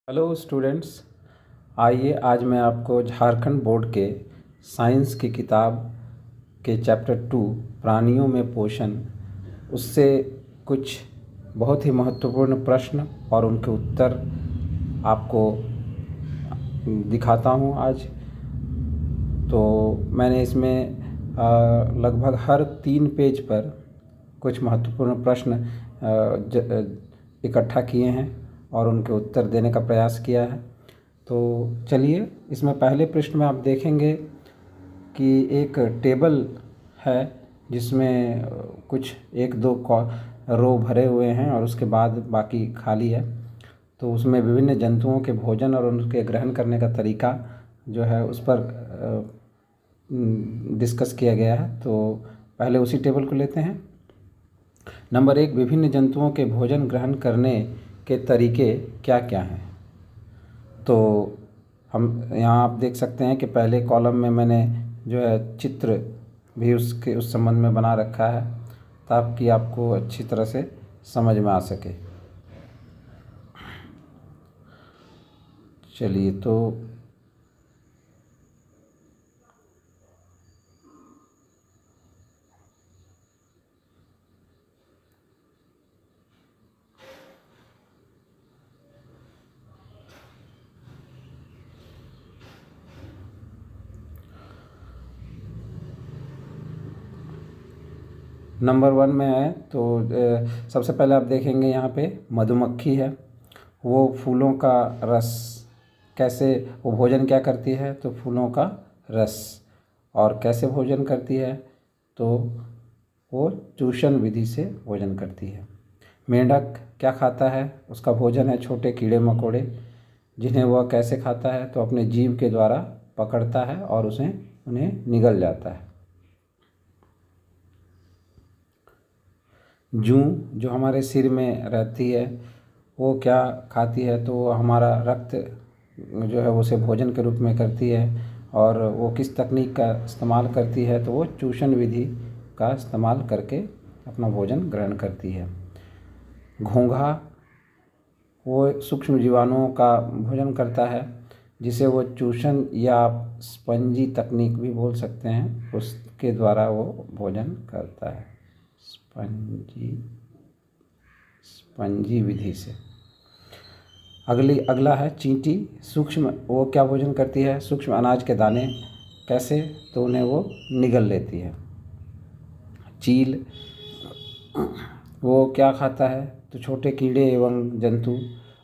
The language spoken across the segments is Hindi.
हेलो स्टूडेंट्स, आइए आज मैं आपको झारखंड बोर्ड के साइंस की किताब के चैप्टर 2 प्राणियों में पोषण उससे कुछ बहुत ही महत्वपूर्ण प्रश्न और उनके उत्तर आपको दिखाता हूँ आज। तो मैंने इसमें लगभग हर 3 पेज पर कुछ महत्वपूर्ण प्रश्न इकट्ठा किए हैं और उनके उत्तर देने का प्रयास किया है। तो चलिए, इसमें पहले प्रश्न में आप देखेंगे कि एक टेबल है जिसमें कुछ 1-2 रो भरे हुए हैं और उसके बाद बाकी खाली है। तो उसमें विभिन्न जंतुओं के भोजन और उनके ग्रहण करने का तरीका जो है उस पर डिस्कस किया गया है। तो पहले उसी टेबल को लेते हैं। नंबर 1, विभिन्न जंतुओं के भोजन ग्रहण करने के तरीके क्या क्या हैं। तो हम यहाँ आप देख सकते हैं कि पहले कॉलम में मैंने जो है चित्र भी उस संबंध में बना रखा है ताकि आपको अच्छी तरह से समझ में आ सके। चलिए, तो नंबर 1 में है तो सबसे पहले आप देखेंगे यहाँ पे मधुमक्खी है। वो फूलों का रस कैसे वो भोजन क्या करती है, तो फूलों का रस। और कैसे भोजन करती है, तो वो चूषण विधि से भोजन करती है। मेंढक क्या खाता है, उसका भोजन है छोटे कीड़े मकोड़े, जिन्हें वह कैसे खाता है, तो अपने जीभ के द्वारा पकड़ता है और उन्हें निगल जाता है। जूं जो हमारे सिर में रहती है वो क्या खाती है, तो वो हमारा रक्त जो है उसे भोजन के रूप में करती है। और वो किस तकनीक का इस्तेमाल करती है, तो वो चूषण विधि का इस्तेमाल करके अपना भोजन ग्रहण करती है। घोंघा वो सूक्ष्म जीवाणुओं का भोजन करता है, जिसे वो चूषण या आप स्पंजी तकनीक भी बोल सकते हैं, उसके द्वारा वो भोजन करता है स्पंजी विधि से। अगला है चींटी। सूक्ष्म वो क्या भोजन करती है, सूक्ष्म अनाज के दाने। कैसे, तो उन्हें वो निगल लेती है। चील वो क्या खाता है, तो छोटे कीड़े एवं जंतु,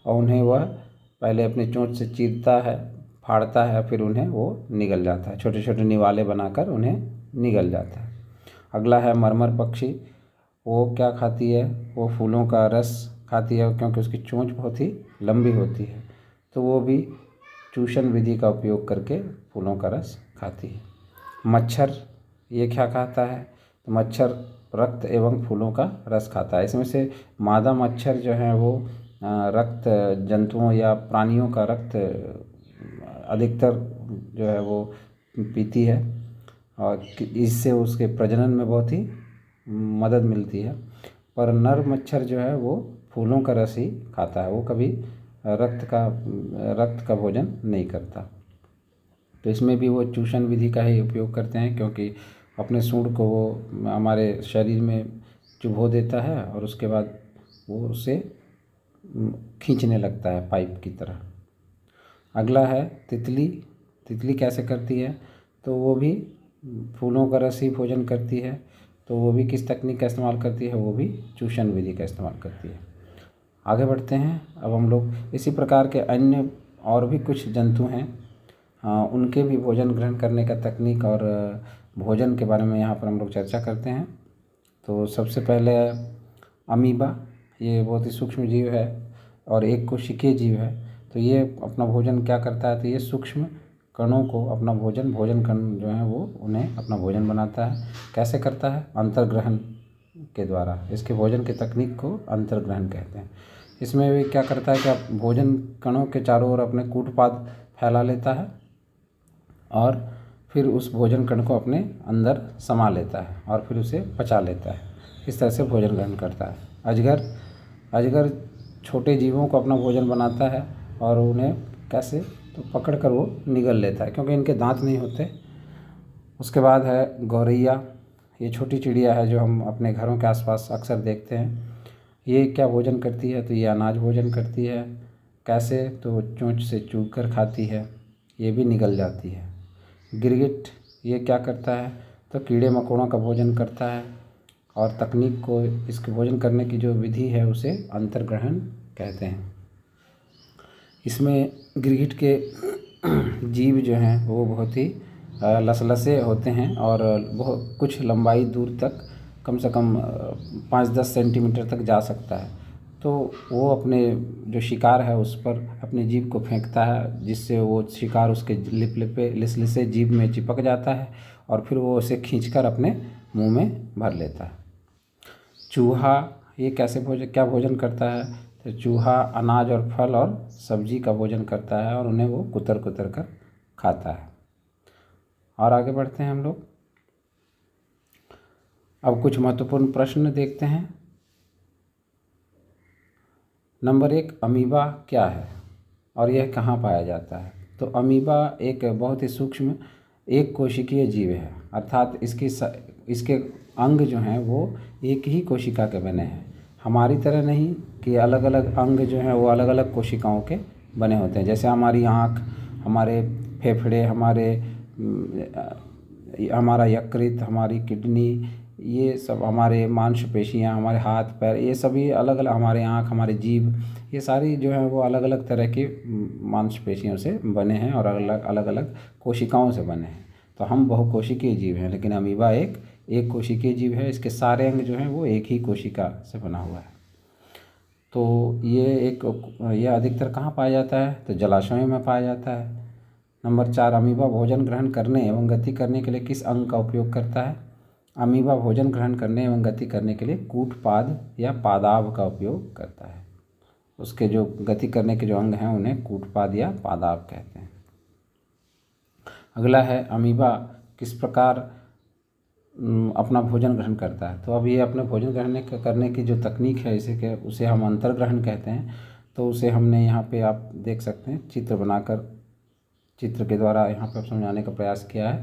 और उन्हें वह पहले अपनी चोंच से चीरता है, फाड़ता है, फिर उन्हें वो निगल जाता है। छोटे छोटे निवाले बनाकर उन्हें निगल जाता है। अगला है मरमर पक्षी। वो क्या खाती है, वो फूलों का रस खाती है, क्योंकि उसकी चोंच बहुत ही लंबी होती है, तो वो भी चूषण विधि का उपयोग करके फूलों का रस खाती है। मच्छर ये क्या खाता है, तो मच्छर रक्त एवं फूलों का रस खाता है। इसमें से मादा मच्छर जो है वो रक्त जंतुओं या प्राणियों का रक्त अधिकतर जो है वो पीती है और इससे उसके प्रजनन में बहुत ही मदद मिलती है। पर नर मच्छर जो है वो फूलों का रस ही खाता है, वो कभी रक्त का भोजन नहीं करता। तो इसमें भी वो चूषण विधि का ही उपयोग करते हैं, क्योंकि अपने सूंड को वो हमारे शरीर में चुभो देता है और उसके बाद वो उसे खींचने लगता है पाइप की तरह। अगला है तितली। तितली कैसे करती है, तो वो भी फूलों का रस ही भोजन करती है। तो वो भी किस तकनीक का इस्तेमाल करती है, वो भी चूषण विधि का इस्तेमाल करती है। आगे बढ़ते हैं। अब हम लोग इसी प्रकार के अन्य और भी कुछ जंतु हैं, उनके भी भोजन ग्रहण करने का तकनीक और भोजन के बारे में यहाँ पर हम लोग चर्चा करते हैं। तो सबसे पहले अमीबा। ये बहुत ही सूक्ष्म जीव है और एक कोशिकीय जीव है। तो ये अपना भोजन क्या करता है, तो ये सूक्ष्म कणों को अपना भोजन कण जो है वो उन्हें अपना भोजन बनाता है। कैसे करता है, अंतर्ग्रहण के द्वारा। इसके भोजन की तकनीक को अंतर्ग्रहण कहते हैं। इसमें भी क्या करता है कि भोजन कणों के चारों ओर अपने कूटपाद फैला लेता है और फिर उस भोजन कण को अपने अंदर समा लेता है और फिर उसे पचा लेता है। इस तरह से भोजन ग्रहण करता है। अजगर छोटे जीवों को अपना भोजन बनाता है और उन्हें कैसे, तो पकड़ कर वो निगल लेता है क्योंकि इनके दांत नहीं होते। उसके बाद है गौरैया। ये छोटी चिड़िया है जो हम अपने घरों के आसपास अक्सर देखते हैं। ये क्या भोजन करती है, तो ये अनाज भोजन करती है। कैसे, तो चोंच से चूग कर खाती है, ये भी निगल जाती है। गिरगिट ये क्या करता है, तो कीड़े मकोड़ों का भोजन करता है और तकनीक को, इसके भोजन करने की जो विधि है उसे अंतर्ग्रहण कहते हैं। इसमें गिरगिट के जीभ जो हैं वो बहुत ही लसलसे होते हैं और बहुत कुछ लंबाई दूर तक, कम से कम 5-10 सेंटीमीटर तक जा सकता है। तो वो अपने जो शिकार है उस पर अपनी जीभ को फेंकता है, जिससे वो शिकार उसके लिपलिपे लिसलिसे जीभ में चिपक जाता है और फिर वो उसे खींचकर अपने मुंह में भर लेता है। चूहा ये क्या भोजन करता है, तो चूहा अनाज और फल और सब्जी का भोजन करता है और उन्हें वो कुतर कुतर कर खाता है। और आगे बढ़ते हैं हम लोग। अब कुछ महत्वपूर्ण प्रश्न देखते हैं। नंबर 1, अमीबा क्या है और यह कहाँ पाया जाता है। तो अमीबा एक बहुत ही सूक्ष्म एक कोशिकीय जीव है, अर्थात इसके अंग जो हैं वो एक ही कोशिका के बने हैं। हमारी तरह नहीं कि अलग अलग अंग जो हैं वो अलग अलग कोशिकाओं के बने होते हैं। जैसे हमारी आँख, हमारे फेफड़े, हमारा यकृत, हमारी किडनी, ये सब हमारे मांसपेशियाँ, हमारे हाथ पैर, ये सभी अलग अलग, हमारे आँख, हमारे जीभ, ये सारी जो है वो अलग अलग तरह की मांसपेशियों से बने हैं और अलग अलग कोशिकाओं से बने हैं। तो हम बहुकोशिकीय जीव हैं, लेकिन अमीबा एक कोशिकीय जीव है। इसके सारे अंग जो हैं वो एक ही कोशिका से बना हुआ है। तो ये अधिकतर कहाँ पाया जाता है, तो जलाशयों में पाया जाता है। नंबर 4, अमीबा भोजन ग्रहण करने एवं गति करने के लिए किस अंग का उपयोग करता है। अमीबा भोजन ग्रहण करने एवं गति करने के लिए कूटपाद या पादाभ का उपयोग करता है। उसके जो गति करने के जो अंग हैं उन्हें कूटपाद या पादाभ कहते हैं। अगला है, अमीबा किस प्रकार अपना भोजन ग्रहण करता है। तो अब ये अपने भोजन ग्रहण करने की जो तकनीक है उसे हम अंतर्ग्रहण कहते हैं। तो उसे हमने यहाँ पे आप देख सकते हैं चित्र के द्वारा यहाँ पर समझाने का प्रयास किया है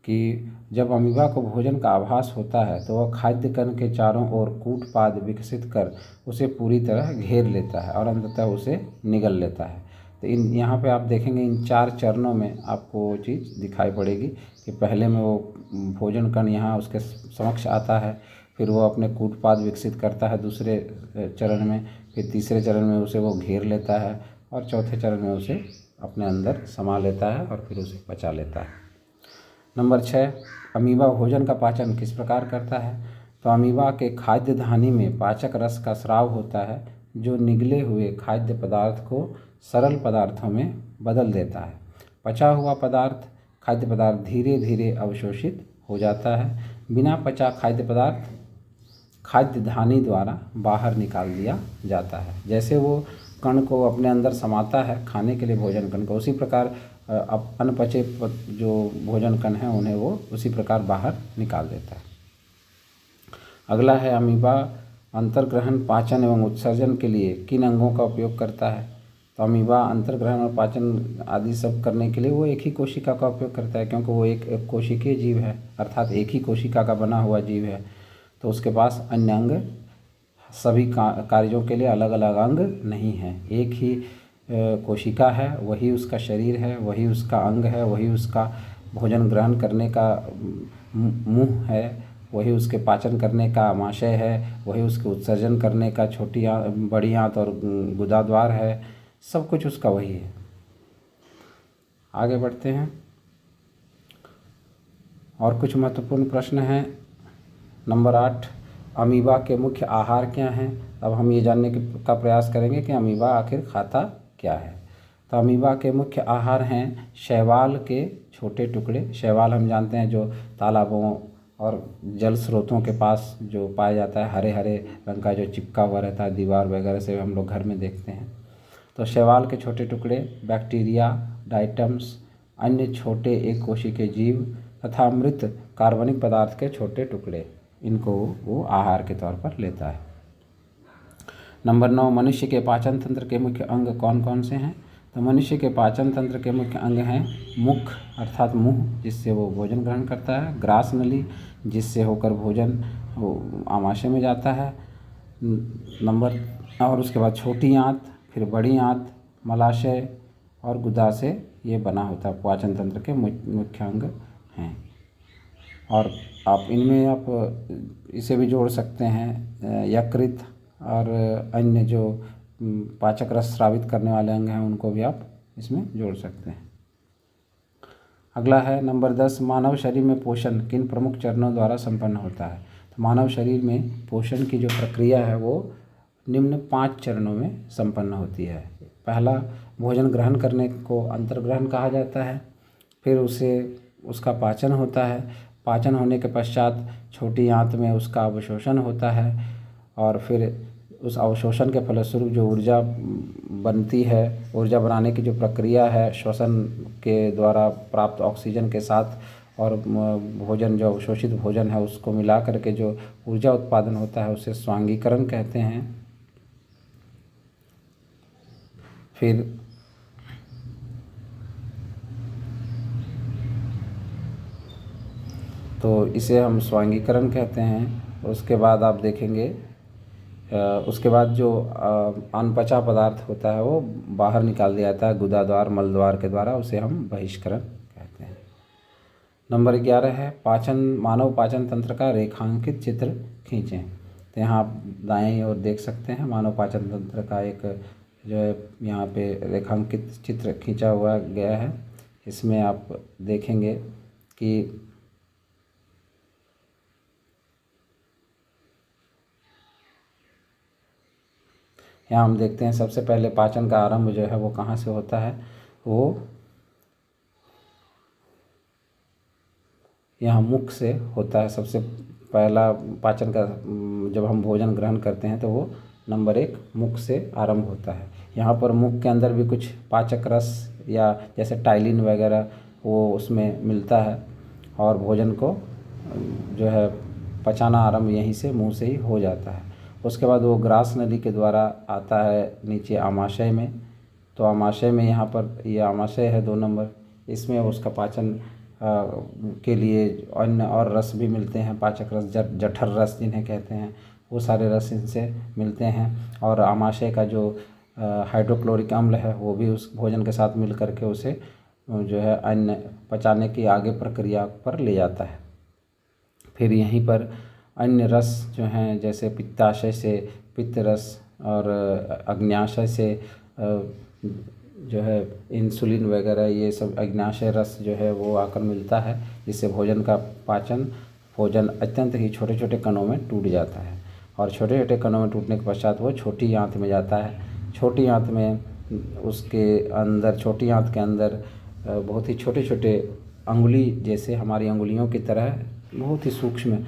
कि जब अमीबा को भोजन का आभास होता है तो वह खाद्य कण के चारों ओर कूटपाद विकसित कर उसे पूरी तरह घेर लेता है और अंततः उसे निगल लेता है। तो यहाँ पे आप देखेंगे इन 4 चरणों में आपको वो चीज़ दिखाई पड़ेगी कि पहले में वो भोजन कण यहाँ उसके समक्ष आता है, फिर वो अपने कूटपाद विकसित करता है दूसरे चरण में, फिर तीसरे चरण में उसे वो घेर लेता है और चौथे चरण में उसे अपने अंदर समा लेता है और फिर उसे पचा लेता है। नंबर 6, अमीबा भोजन का पाचन किस प्रकार करता है। तो अमीबा के खाद्य धानी में पाचक रस का स्राव होता है जो निगले हुए खाद्य पदार्थ को सरल पदार्थों में बदल देता है। पचा हुआ खाद्य पदार्थ धीरे धीरे अवशोषित हो जाता है। बिना पचा खाद्य पदार्थ खाद्य धानी द्वारा बाहर निकाल दिया जाता है। जैसे वो कण को अपने अंदर समाता है खाने के लिए भोजन कण को, उसी प्रकार अनपचे जो भोजन कण हैं उन्हें वो उसी प्रकार बाहर निकाल देता है। अगला है, अमीबा अंतर्ग्रहण, पाचन एवं उत्सर्जन के लिए किन अंगों का उपयोग करता है। तो अमीबा अंतर्ग्रहण और पाचन आदि सब करने के लिए वो एक ही कोशिका का उपयोग करता है, क्योंकि वो एक कोशिकीय जीव है, अर्थात एक ही कोशिका का बना हुआ जीव है। तो उसके पास अन्य अंग सभी कार्यों के लिए अलग अलग अंग नहीं हैं। एक ही कोशिका है, वही उसका शरीर है, वही उसका अंग है, वही उसका भोजन ग्रहण करने का मुंह है, वही उसके पाचन करने का आमाशय है, वही उसके उत्सर्जन करने का छोटी बड़ी आंत और गुदाद्वार है। सब कुछ उसका वही है। आगे बढ़ते हैं और कुछ महत्वपूर्ण प्रश्न हैं। नंबर 8, अमीबा के मुख्य आहार क्या हैं। अब हम ये जानने का प्रयास करेंगे कि अमीबा आखिर खाता क्या है। तो अमीबा के मुख्य आहार हैं शैवाल के छोटे टुकड़े। शैवाल हम जानते हैं जो तालाबों और जल स्रोतों के पास जो पाया जाता है, हरे हरे रंग का जो चिपका हुआ रहता है दीवार वगैरह से हम लोग घर में देखते हैं। तो शैवाल के छोटे टुकड़े, बैक्टीरिया, डाइटम्स, अन्य छोटे एक कोशिकीय जीव तथा मृत कार्बनिक पदार्थ के छोटे टुकड़े, इनको वो आहार के तौर पर लेता है। नंबर 9, मनुष्य के पाचन तंत्र के मुख्य अंग कौन कौन से हैं। तो तो मनुष्य के पाचन तंत्र के मुख्य अंग हैं मुख अर्थात मुंह, जिससे वो भोजन ग्रहण करता है, ग्रास नली, जिससे होकर भोजन वो आमाशय में जाता है, नंबर, और उसके बाद छोटी आंत, फिर बड़ी आंत, मलाशय और गुदा से ये बना होता है, पाचन तंत्र के मुख्य अंग हैं। और आप इनमें आप इसे भी जोड़ सकते हैं, यकृत और अन्य जो पाचक रस स्रावित करने वाले अंग हैं उनको भी आप इसमें जोड़ सकते हैं। अगला है नंबर 10, मानव शरीर में पोषण किन प्रमुख चरणों द्वारा संपन्न होता है। तो मानव शरीर में पोषण की जो प्रक्रिया है वो निम्न 5 चरणों में संपन्न होती है। पहला, भोजन ग्रहण करने को अंतर्ग्रहण कहा जाता है। फिर उसका पाचन होता है। पाचन होने के पश्चात छोटी आंत में उसका अवशोषण होता है, और फिर उस अवशोषण के फलस्वरूप जो ऊर्जा बनती है, ऊर्जा बनाने की जो प्रक्रिया है श्वसन के द्वारा प्राप्त ऑक्सीजन के साथ, और भोजन जो अवशोषित भोजन है उसको मिला करके जो ऊर्जा उत्पादन होता है उसे स्वांगीकरण कहते हैं। फिर तो इसे हम स्वांगीकरण कहते हैं। उसके बाद आप देखेंगे उसके बाद जो अनपचा पदार्थ होता है वो बाहर निकाल दिया जाता है गुदा द्वार, मल द्वार के द्वारा, उसे हम बहिष्करण कहते हैं। नंबर 11 है मानव पाचन तंत्र का रेखांकित चित्र खींचें। तो यहाँ आप दाएं ओर देख सकते हैं मानव पाचन तंत्र का एक जो है यहाँ पे रेखांकित चित्र खींचा हुआ गया है। इसमें आप देखेंगे कि यहाँ हम देखते हैं सबसे पहले पाचन का आरंभ जो है वो कहाँ से होता है, वो यहाँ मुख से होता है। सबसे पहला पाचन का जब हम भोजन ग्रहण करते हैं तो वो नंबर 1 मुख से आरंभ होता है। यहाँ पर मुख के अंदर भी कुछ पाचक रस या जैसे टाइलिन वगैरह वो उसमें मिलता है, और भोजन को जो है पचाना आरंभ यहीं से मुंह से ही हो जाता है। उसके बाद वो ग्रास नली के द्वारा आता है नीचे आमाशय में। तो आमाशय में यहाँ पर ये आमाशय है 2 नंबर, इसमें उसका पाचन के लिए अन्य और रस भी मिलते हैं, पाचक रस, जठर रस जिन्हें कहते हैं, वो सारे रस इनसे मिलते हैं। और आमाशय का जो हाइड्रोक्लोरिक अम्ल है वो भी उस भोजन के साथ मिल करके उसे जो है अन्य पचाने की आगे प्रक्रिया पर ले जाता है। फिर यहीं पर अन्य रस जो हैं जैसे पित्ताशय से पित्त रस और अग्न्याशय से जो है इंसुलिन वगैरह ये सब अग्न्याशय रस जो है वो आकर मिलता है, जिससे भोजन अत्यंत ही छोटे छोटे कणों में टूट जाता है, और छोटे छोटे कणों में टूटने के पश्चात वो छोटी आंत में जाता है। छोटी आंत में छोटी आंत के अंदर बहुत ही छोटे छोटे अंगुली जैसे हमारी अंगुलियों की तरह बहुत ही सूक्ष्म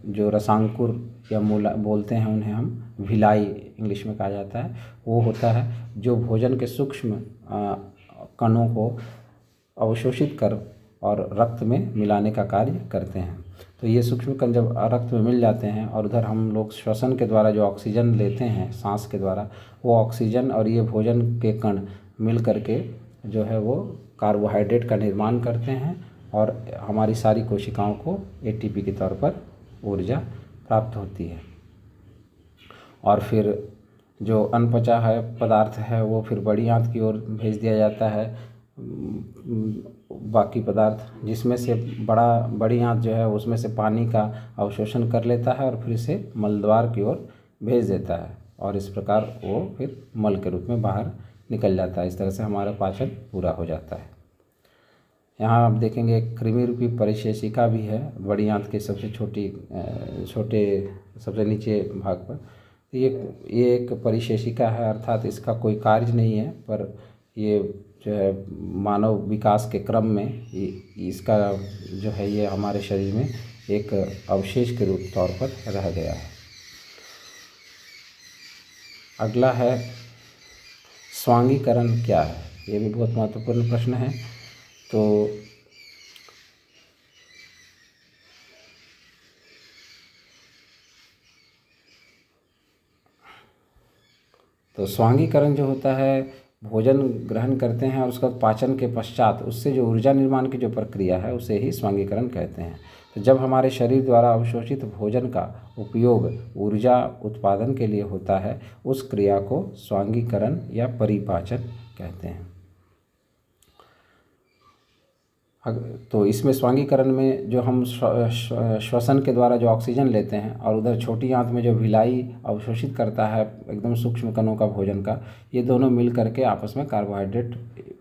जो रसांकुर या मूला बोलते हैं उन्हें हम विलाई इंग्लिश में कहा जाता है, वो होता है, जो भोजन के सूक्ष्म कणों को अवशोषित कर और रक्त में मिलाने का कार्य करते हैं। तो ये सूक्ष्म कण जब रक्त में मिल जाते हैं और उधर हम लोग श्वसन के द्वारा जो ऑक्सीजन लेते हैं सांस के द्वारा, वो ऑक्सीजन और ये भोजन के कण मिल करके जो है वो कार्बोहाइड्रेट का निर्माण करते हैं, और हमारी सारी कोशिकाओं को एटीपी के तौर पर ऊर्जा प्राप्त होती है। और फिर जो अनपचा पदार्थ है वो फिर बड़ी आंत की ओर भेज दिया जाता है। बाकी पदार्थ जिसमें से बड़ी आंत जो है उसमें से पानी का अवशोषण कर लेता है और फिर इसे मलद्वार की ओर भेज देता है, और इस प्रकार वो फिर मल के रूप में बाहर निकल जाता है। इस तरह से हमारा पाचन पूरा हो जाता है। यहाँ आप देखेंगे एक कृमि रूपी परिशेषिका भी है बड़ी आंत के सबसे सबसे नीचे भाग पर। ये एक परिशेषिका है, अर्थात इसका कोई कार्य नहीं है, पर ये जो है मानव विकास के क्रम में इसका जो है ये हमारे शरीर में एक अवशेष के रूप तौर पर रह गया है। अगला है स्वांगीकरण क्या है, ये भी बहुत महत्वपूर्ण प्रश्न है। तो स्वांगीकरण जो होता है भोजन ग्रहण करते हैं और उसका पाचन के पश्चात उससे जो ऊर्जा निर्माण की जो प्रक्रिया है उसे ही स्वांगीकरण कहते हैं। तो जब हमारे शरीर द्वारा अवशोषित भोजन का उपयोग ऊर्जा उत्पादन के लिए होता है उस क्रिया को स्वांगीकरण या परिपाचन कहते हैं। तो इसमें स्वांगीकरण में जो हम श्वसन के द्वारा जो ऑक्सीजन लेते हैं और उधर छोटी आंत में जो भिलाई अवशोषित करता है एकदम सूक्ष्म कणों का भोजन का, ये दोनों मिल करके आपस में कार्बोहाइड्रेट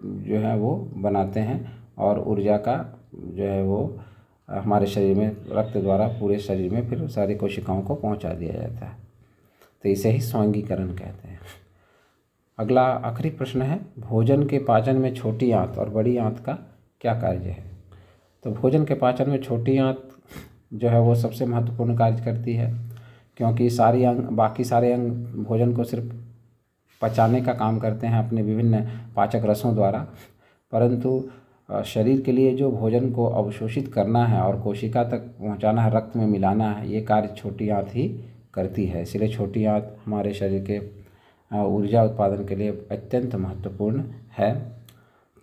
जो है वो बनाते हैं और ऊर्जा का जो है वो हमारे शरीर में रक्त द्वारा पूरे शरीर में फिर सारी कोशिकाओं को पहुंचा दिया जाता है। तो इसे ही स्वांगीकरण कहते हैं। अगला आखिरी प्रश्न है, भोजन के पाचन में छोटी आंत और बड़ी आंत का क्या कार्य है? तो भोजन के पाचन में छोटी आंत जो है वो सबसे महत्वपूर्ण कार्य करती है, क्योंकि बाकी सारे अंग भोजन को सिर्फ पचाने का काम करते हैं अपने विभिन्न पाचक रसों द्वारा, परंतु शरीर के लिए जो भोजन को अवशोषित करना है और कोशिका तक पहुंचाना है, रक्त में मिलाना है, ये कार्य छोटी आंत ही करती है। इसलिए छोटी आंत हमारे शरीर के ऊर्जा उत्पादन के लिए अत्यंत महत्वपूर्ण है।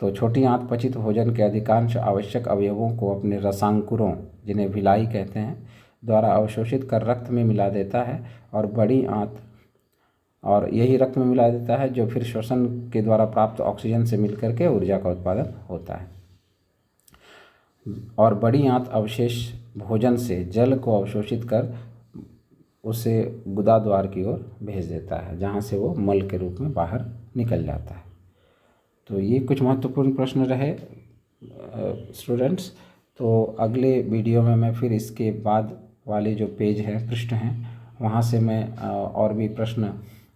तो छोटी आंत पचित भोजन के अधिकांश आवश्यक अवयवों को अपने रसांकुरों, जिन्हें भिलाई कहते हैं, द्वारा अवशोषित कर रक्त में मिला देता है और बड़ी आंत और यही रक्त में मिला देता है जो फिर श्वसन के द्वारा प्राप्त ऑक्सीजन से मिलकर के ऊर्जा का उत्पादन होता है। और बड़ी आंत अवशेष भोजन से जल को अवशोषित कर उसे गुदा द्वार की ओर भेज देता है, जहाँ से वो मल के रूप में बाहर निकल जाता है। तो ये कुछ महत्वपूर्ण प्रश्न रहे स्टूडेंट्स। तो अगले वीडियो में मैं फिर इसके बाद वाले जो पेज हैं, पृष्ठ हैं, वहाँ से मैं और भी प्रश्न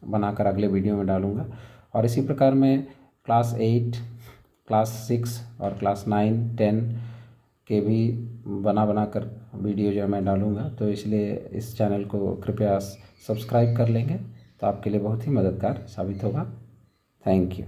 बनाकर अगले वीडियो में डालूँगा। और इसी प्रकार मैं क्लास 8, क्लास 6 और क्लास 9, 10 के भी बना कर वीडियो जो मैं डालूँगा। तो इसलिए इस चैनल को कृपया सब्सक्राइब कर लेंगे तो आपके लिए बहुत ही मददगार साबित होगा। Thank you.